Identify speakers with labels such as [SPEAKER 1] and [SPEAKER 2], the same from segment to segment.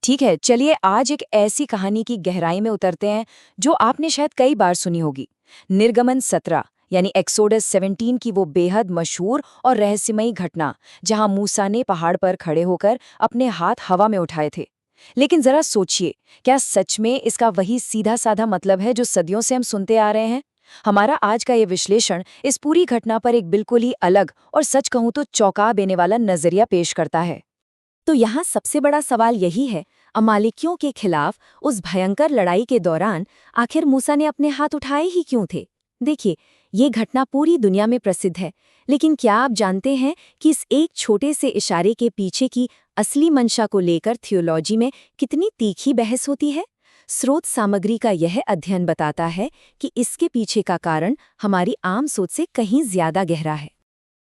[SPEAKER 1] ठीक है, चलिए आज एक ऐसी कहानी की गहराई में उतरते हैं जो आपने शायद कई बार सुनी होगी। निर्गमन 17 यानी एक्सोडस 17 की वो बेहद मशहूर और रहस्यमयी घटना जहां मूसा ने पहाड़ पर खड़े होकर अपने हाथ हवा में उठाए थे। लेकिन जरा सोचिए, क्या सच में इसका वही सीधा साधा मतलब है जो सदियों से हम सुनते आ रहे हैं? हमारा आज का ये विश्लेषण इस पूरी घटना पर एक बिल्कुल ही अलग और सच कहूं तो चौंका देने वाला नजरिया पेश करता है। तो यहाँ सबसे बड़ा सवाल यही है, अमालेकियों के खिलाफ उस भयंकर लड़ाई के दौरान आखिर मूसा ने अपने हाथ उठाए ही क्यों थे? देखिए, ये घटना पूरी दुनिया में प्रसिद्ध है, लेकिन क्या आप जानते हैं कि इस एक छोटे से इशारे के पीछे की असली मंशा को लेकर थियोलॉजी में कितनी तीखी बहस होती है? स्रोत सामग्री का यह अध्ययन बताता है कि इसके पीछे का कारण हमारी आम सोच से कहीं ज्यादा गहरा है।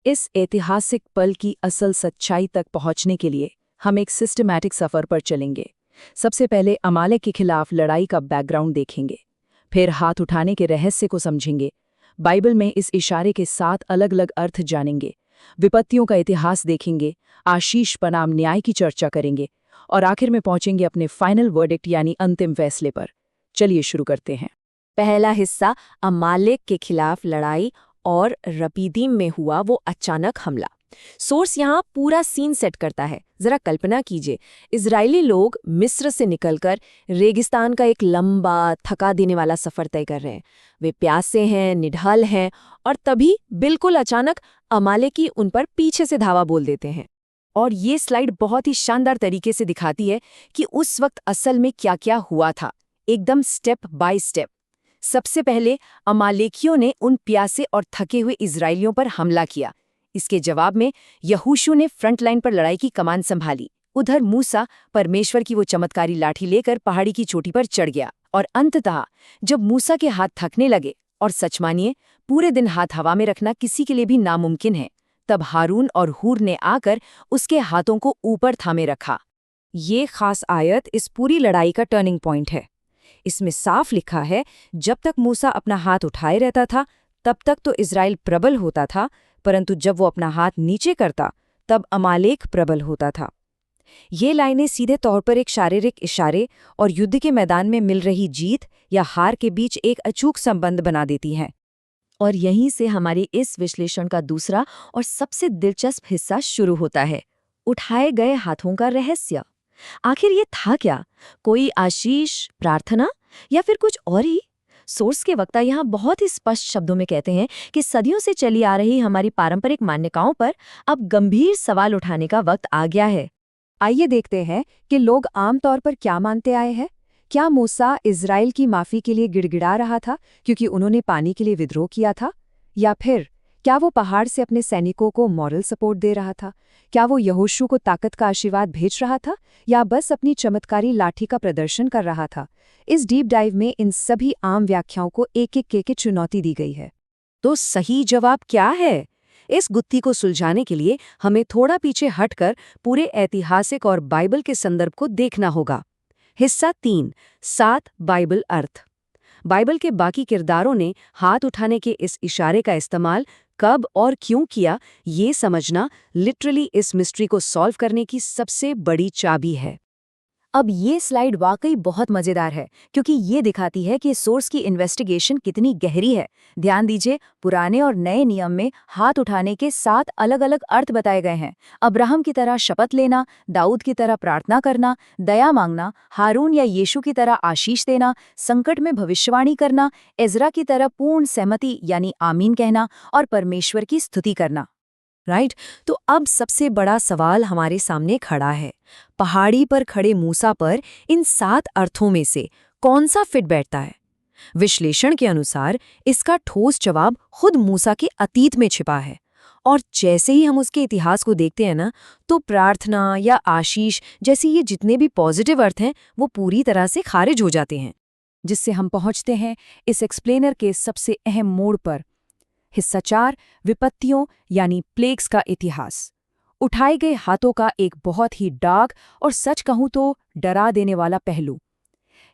[SPEAKER 2] इस ऐतिहासिक पल की असल सच्चाई तक पहुंचने के लिए हम एक सिस्टमैटिक सफर पर चलेंगे। सबसे पहले अमालेक के खिलाफ लड़ाई का बैकग्राउंड देखेंगे, फिर हाथ उठाने के रहस्य को समझेंगे, बाइबल में इस इशारे के 7 अलग-अलग अर्थ जानेंगे, विपत्तियों का इतिहास देखेंगे, आशीष बनाम न्याय की चर्चा करेंगे और आखिर में पहुंचेंगे अपने फाइनल वर्डिक्ट यानी अंतिम फैसले पर। चलिए शुरू करते हैं।
[SPEAKER 1] पहला हिस्सा, अमालेक के खिलाफ लड़ाई और रपीदीम में हुआ वो अचानक हमला। सोर्स यहाँ पूरा सीन सेट करता है। जरा कल्पना कीजिए, इजरायली लोग मिस्र से निकलकर रेगिस्तान का एक लंबा थका देने वाला सफर तय कर रहे हैं। वे प्यासे हैं, निढाल हैं और तभी बिल्कुल अचानक अमालेकी उन पर पीछे से धावा बोल देते हैं। और ये स्लाइड बहुत ही शानदार तरीके से दिखाती है कि उस वक्त असल में क्या-क्या हुआ था, एकदम स्टेप बाय स्टेप। सबसे पहले अमालेकियों ने उन प्यासे और थके हुए इजरायलियों पर हमला किया। इसके जवाब में यहोशू ने फ्रंट लाइन पर लड़ाई की कमान संभाली। उधर मूसा परमेश्वर की वो चमत्कारी लाठी लेकर पहाड़ी की चोटी पर चढ़ गया और अंततः जब मूसा के हाथ थकने लगे, और सच मानिए पूरे दिन हाथ हवा में रखना किसी के लिए भी नामुमकिन है, तब हारून और हूर ने आकर उसके हाथों को ऊपर थामे रखा। ये खास आयत इस पूरी लड़ाई का टर्निंग पॉइंट है। इसमें साफ लिखा है, जब तक मूसा अपना हाथ उठाए रहता था तब तक तो इजराइल प्रबल होता था, परंतु जब वो अपना हाथ नीचे करता तब अमालेक प्रबल होता था। ये लाइनें सीधे तौर पर एक शारीरिक इशारे और युद्ध के मैदान में मिल रही जीत या हार के बीच एक अचूक संबंध बना देती हैं। और यहीं से हमारे इस विश्लेषण का दूसरा और सबसे दिलचस्प हिस्सा शुरू होता है, उठाए गए हाथों का रहस्य। आखिर ये था क्या? कोई आशीष, प्रार्थना या फिर कुछ और ही? सोर्स के वक्ता यहाँ बहुत ही स्पष्ट शब्दों में कहते हैं कि सदियों से चली आ रही हमारी पारंपरिक मान्यताओं पर अब गंभीर सवाल उठाने का वक्त आ गया है। आइए देखते हैं कि लोग आमतौर पर क्या मानते आए हैं। क्या मूसा इजराइल की माफी के लिए गिड़गिड़ा रहा था क्योंकि उन्होंने पानी के लिए विद्रोह किया था? या फिर क्या वो पहाड़ से अपने सैनिकों को मॉरल सपोर्ट दे रहा था? क्या वो यहोशू को ताकत का आशीर्वाद भेज रहा था या बस अपनी चमत्कारी लाठी का प्रदर्शन कर रहा था? इस डीप डाइव में इन सभी आम व्याख्याओं को एक-एक के चुनौती दी गई है। तो सही जवाब क्या है? इस गुत्थी को सुलझाने के लिए हमें थोड़ा पीछे हटकर पूरे ऐतिहासिक और बाइबल के संदर्भ को देखना होगा। हिस्सा 3, 7 बाइबल अर्थ। बाइबल के बाकी किरदारों ने हाथ उठाने के इस इशारे का इस्तेमाल कब और क्यों किया, ये समझना लिटरली इस मिस्ट्री को सॉल्व करने की सबसे बड़ी चाबी है। अब ये स्लाइड वाकई बहुत मजेदार है क्योंकि ये दिखाती है कि सोर्स की इन्वेस्टिगेशन कितनी गहरी है। ध्यान दीजिए, पुराने और नए नियम में हाथ उठाने के 7 अलग-अलग अर्थ बताए गए हैं। अब्राहम की तरह शपथ लेना, दाऊद की तरह प्रार्थना करना, दया मांगना, हारून या यीशु की तरह आशीष देना, संकट में भविष्यवाणी करना, एजरा की तरह पूर्ण सहमति यानी आमीन कहना और परमेश्वर की स्तुति करना। राइट? तो अब सबसे बड़ा सवाल हमारे सामने खड़ा है, पहाड़ी पर खड़े मूसा पर इन 7 अर्थों में से कौन सा फिट बैठता है? विश्लेषण के अनुसार इसका ठोस जवाब खुद मूसा के अतीत में छिपा है। और जैसे ही हम उसके इतिहास को देखते हैं ना, तो प्रार्थना या आशीष जैसे ये जितने भी पॉजिटिव अर्थ हैं वो पूरी तरह से खारिज हो जाते हैं। जिससे हम पहुंचते हैं इस एक्सप्लेनर के सबसे अहम मोड़ पर। हिस्सा 4, विपत्तियों यानी प्लेग्स का इतिहास। उठाए गए हाथों का एक बहुत ही डार्क और सच कहूं तो डरा देने वाला पहलू।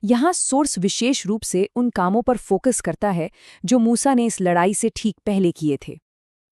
[SPEAKER 1] यहाँ सोर्स विशेष रूप से उन कामों पर फोकस करता है जो मूसा ने इस लड़ाई से ठीक पहले किए थे।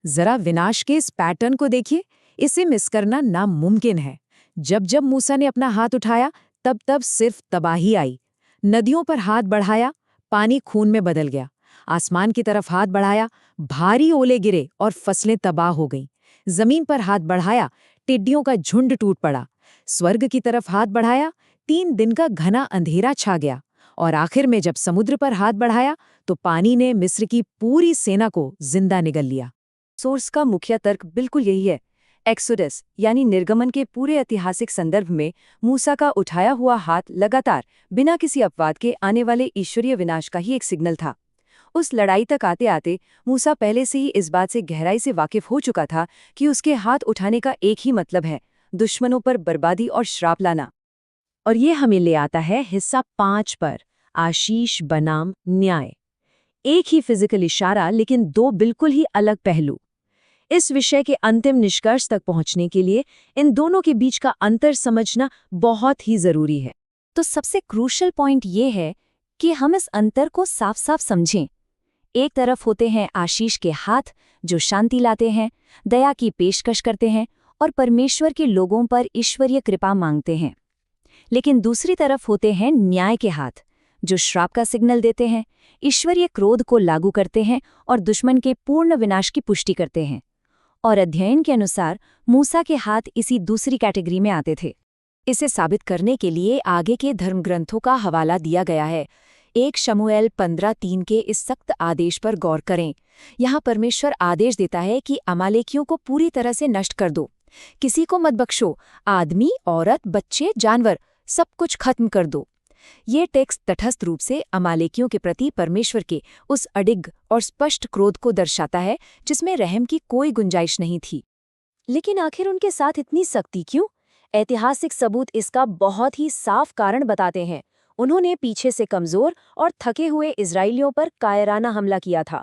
[SPEAKER 1] जरा विनाश के इस पैटर्न को देखिए, इसे मिस करना नामुमकिन है। जब जब मूसा ने अपना हाथ उठाया, तब सिर्फ तबाही आई। नदियों पर हाथ बढ़ाया, पानी खून में बदल गया। आसमान की तरफ हाथ बढ़ाया, भारी ओले गिरे और फसलें तबाह हो गईं। जमीन पर हाथ बढ़ाया, टिड्डियों का झुंड टूट पड़ा। स्वर्ग की तरफ हाथ बढ़ाया, 3 दिन का घना अंधेरा छा गया। और आखिर में जब समुद्र पर हाथ बढ़ाया तो पानी ने मिस्र की पूरी सेना को जिंदा निगल लिया।
[SPEAKER 2] सोर्स का मुख्य तर्क बिल्कुल यही है। एक्सोडस यानी निर्गमन के पूरे ऐतिहासिक संदर्भ में मूसा का उठाया हुआ हाथ लगातार बिना किसी अपवाद के आने वाले ईश्वरीय विनाश का ही एक सिग्नल था। उस लड़ाई तक आते आते मूसा पहले से ही इस बात से गहराई से वाकिफ हो चुका था कि उसके हाथ उठाने का एक ही मतलब है, दुश्मनों पर बर्बादी और श्राप लाना। और ये हमें ले आता है हिस्सा 5 पर, आशीष बनाम न्याय। एक ही फिजिकल इशारा लेकिन 2 बिल्कुल ही अलग पहलू। इस विषय के अंतिम निष्कर्ष तक पहुंचने के लिए इन दोनों के बीच का अंतर समझना बहुत ही जरूरी है।
[SPEAKER 1] तो सबसे क्रूशल पॉइंट ये है कि हम इस अंतर को साफ साफ समझें। एक तरफ होते हैं आशीष के हाथ जो शांति लाते हैं, दया की पेशकश करते हैं और परमेश्वर के लोगों पर ईश्वरीय कृपा मांगते हैं। लेकिन दूसरी तरफ होते हैं न्याय के हाथ जो श्राप का सिग्नल देते हैं, ईश्वरीय क्रोध को लागू करते हैं और दुश्मन के पूर्ण विनाश की पुष्टि करते हैं। और अध्ययन के अनुसार मूसा के हाथ इसी दूसरी कैटेगरी में आते थे। इसे साबित करने के लिए आगे के धर्मग्रंथों का हवाला दिया गया है। 1 शमूएल 15:3 के इस सख्त आदेश पर गौर करें। यहाँ परमेश्वर आदेश देता है कि अमालेकियों को पूरी तरह से नष्ट कर दो, किसी को मत बख्शो, आदमी, औरत, बच्चे, जानवर, सब कुछ खत्म कर दो। ये टेक्स्ट तटस्थ रूप से अमालेकियों के प्रति परमेश्वर के उस अडिग और स्पष्ट क्रोध को दर्शाता है जिसमें रहम की कोई गुंजाइश नहीं थी।
[SPEAKER 2] लेकिन आखिर उनके साथ इतनी सख्ती क्यों? ऐतिहासिक सबूत इसका बहुत ही साफ कारण बताते हैं। उन्होंने पीछे से कमजोर और थके हुए इजरायलियों पर कायराना हमला किया था।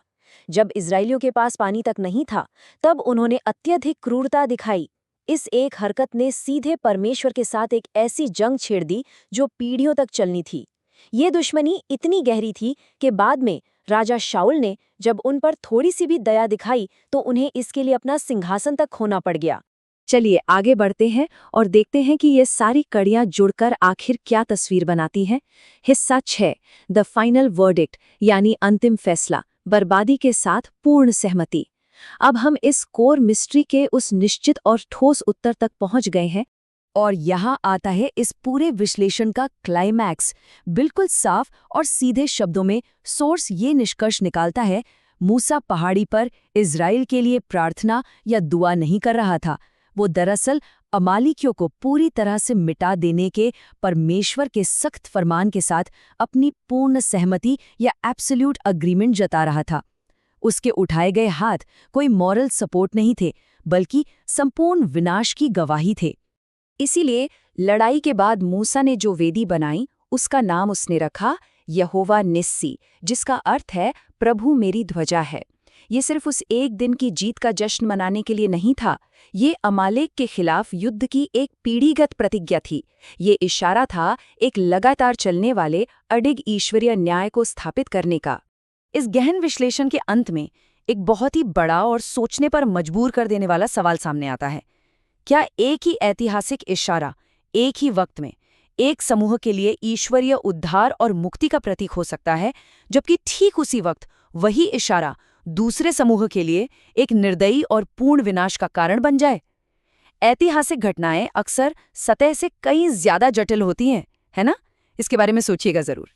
[SPEAKER 2] जब इजरायलियों के पास पानी तक नहीं था, तब उन्होंने अत्यधिक क्रूरता दिखाई। इस एक हरकत ने सीधे परमेश्वर के साथ एक ऐसी जंग छेड़ दी जो पीढ़ियों तक चलनी थी। ये दुश्मनी इतनी गहरी थी कि बाद में राजा शाऊल ने जब उन पर थोड़ी सी भी दया दिखाई तो उन्हें इसके लिए अपना सिंहासन तक खोना पड़ गया। चलिए आगे बढ़ते हैं और देखते हैं कि ये सारी कड़ियां जुड़कर आखिर क्या तस्वीर बनाती हैं। हिस्सा 6, द फाइनल वर्डिक्ट यानी अंतिम फैसला, बर्बादी के साथ पूर्ण सहमति। अब हम इस कोर मिस्ट्री के उस निश्चित और ठोस उत्तर तक पहुंच गए हैं।
[SPEAKER 1] और यहाँ आता है इस पूरे विश्लेषण का क्लाइमैक्स। बिल्कुल साफ और सीधे शब्दों में सोर्स ये निष्कर्ष निकालता है, मूसा पहाड़ी पर इज़राइल के लिए प्रार्थना या दुआ नहीं कर रहा था। वो दरअसल अमालेकियों को पूरी तरह से मिटा देने के परमेश्वर के सख्त फरमान के साथ अपनी पूर्ण सहमति या एब्सोल्यूट अग्रीमेंट जता रहा था। उसके उठाए गए हाथ कोई मॉरल सपोर्ट नहीं थे, बल्कि संपूर्ण विनाश की गवाही थे।
[SPEAKER 2] इसीलिए लड़ाई के बाद मूसा ने जो वेदी बनाई उसका नाम उसने रखा यहोवा निस्सी, जिसका अर्थ है प्रभु मेरी ध्वजा है। ये सिर्फ उस एक दिन की जीत का जश्न मनाने के लिए नहीं था, ये अमालेक के खिलाफ युद्ध की एक पीढ़ीगत प्रतिज्ञा थी। ये इशारा था एक लगातार चलने वाले अडिग ईश्वरीय न्याय को स्थापित करने का।
[SPEAKER 1] इस गहन विश्लेषण के अंत में एक बहुत ही बड़ा और सोचने पर मजबूर कर देने वाला सवाल सामने आता है। क्या एक ही ऐतिहासिक इशारा एक ही वक्त में एक समूह के लिए ईश्वरीय उद्धार और मुक्ति का प्रतीक हो सकता है, जबकि ठीक उसी वक्त वही इशारा दूसरे समूह के लिए एक निर्दयी और पूर्ण विनाश का कारण बन जाए? ऐतिहासिक घटनाएं अक्सर सतह से कहीं ज्यादा जटिल होती हैं, है ना? इसके बारे में सोचिएगा जरूर।